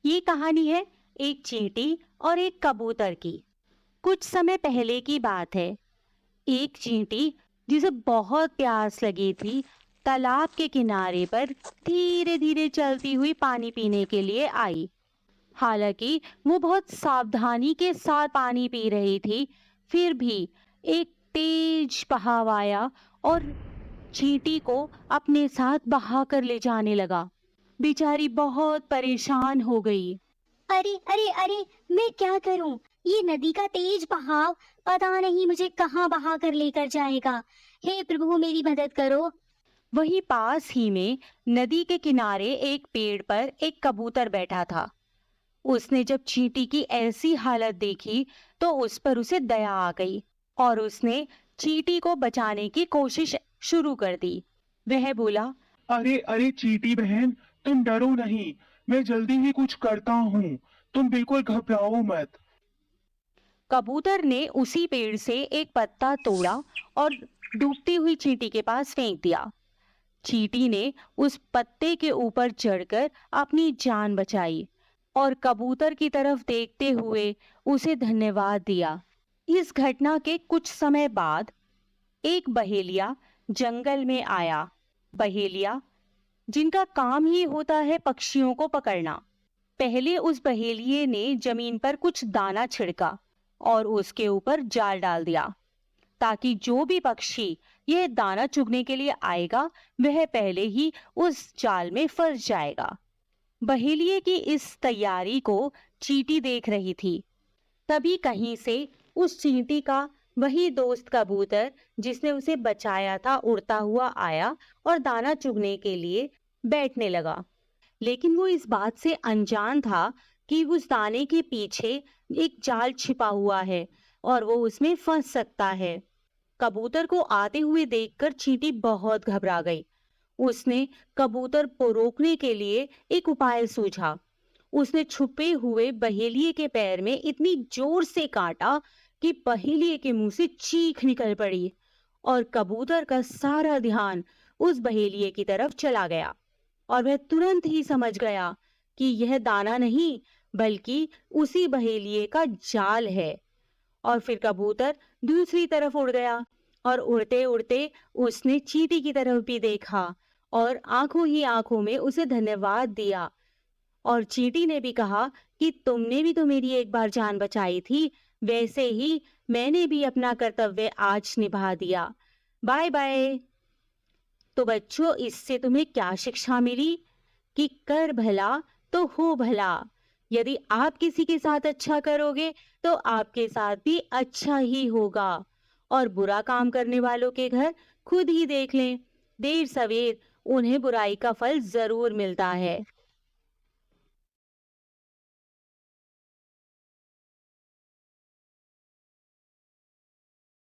ये कहानी है एक चींटी और एक कबूतर की। कुछ समय पहले की बात है। एक चींटी जिसे बहुत प्यास लगी थी, तालाब के किनारे पर धीरे धीरे चलती हुई पानी पीने के लिए आई। हालांकि वो बहुत सावधानी के साथ पानी पी रही थी, फिर भी एक तेज बहाव आया और चींटी को अपने साथ बहा कर ले जाने लगा। बेचारी बहुत परेशान हो गई। अरे अरे अरे, मैं क्या करूं? ये नदी का तेज बहाव पता नहीं मुझे कहां बहा कर लेकर जाएगा। हे प्रभु, मेरी मदद करो। वहीं पास ही में नदी के किनारे एक पेड़ पर एक कबूतर बैठा था। उसने जब चींटी की ऐसी हालत देखी तो उस पर उसे दया आ गई और उसने चींटी को बचाने की कोशिश शुरू कर दी। वह बोला, अरे अरे चींटी बहन, तुम डरो नहीं, मैं जल्दी ही कुछ करता हूँ, तुम बिल्कुल घबराओ मत। कबूतर ने उसी पेड़ से एक पत्ता तोड़ा और डूबती हुई चींटी के पास फेंक दिया। चींटी ने उस पत्ते के ऊपर चढ़कर अपनी जान बचाई और कबूतर की तरफ देखते हुए उसे धन्यवाद दिया। इस घटना के कुछ समय बाद एक बहेलिया जंगल में आया। बहेलिया जिनका काम ही होता है पक्षियों को पकड़ना। पहले उस बहेलिये ने जमीन पर कुछ दाना छिड़का और उसके ऊपर जाल डाल दिया, ताकि जो भी पक्षी यह दाना चुगने के लिए आएगा वह पहले ही उस जाल में फंस जाएगा। बहेलिये की इस तैयारी को चींटी देख रही थी। तभी कहीं से उस चींटी का वही दोस्त कबूतर जिसने उसे बचाया था उड़ता हुआ आया और दाना चुगने के लिए बैठने लगा। लेकिन वो इस बात से अनजान था कि उस दाने के पीछे एक जाल छिपा हुआ है और वो उसमें फंस सकता है। कबूतर को आते हुए देखकर चींटी बहुत घबरा गई। उसने कबूतर को रोकने के लिए एक उपाय सूझा। उसने छुपे हुए बहेलिये के पैर में इतनी जोर से काटा कि बहेलिये के मुंह से चीख निकल पड़ी और कबूतर का सारा ध्यान उस बहेलिये की तरफ चला गया और वह तुरंत ही समझ गया कि यह दाना नहीं बल्कि उसी बहेलिये का जाल है। और फिर कबूतर दूसरी तरफ उड़ गया और उड़ते उड़ते उसने चींटी की तरफ भी देखा और आंखों ही आंखों में उसे धन्यवाद दिया। और चींटी ने भी कहा कि तुमने भी तो मेरी एक बार जान बचाई थी, वैसे ही मैंने भी अपना कर्तव्य आज निभा दिया। Bye bye. तो बच्चों, इससे तुम्हें क्या शिक्षा मिली? कि कर भला तो हो भला। यदि आप किसी के साथ अच्छा करोगे तो आपके साथ भी अच्छा ही होगा। और बुरा काम करने वालों के घर खुद ही देख लें, देर सवेर उन्हें बुराई का फल जरूर मिलता है।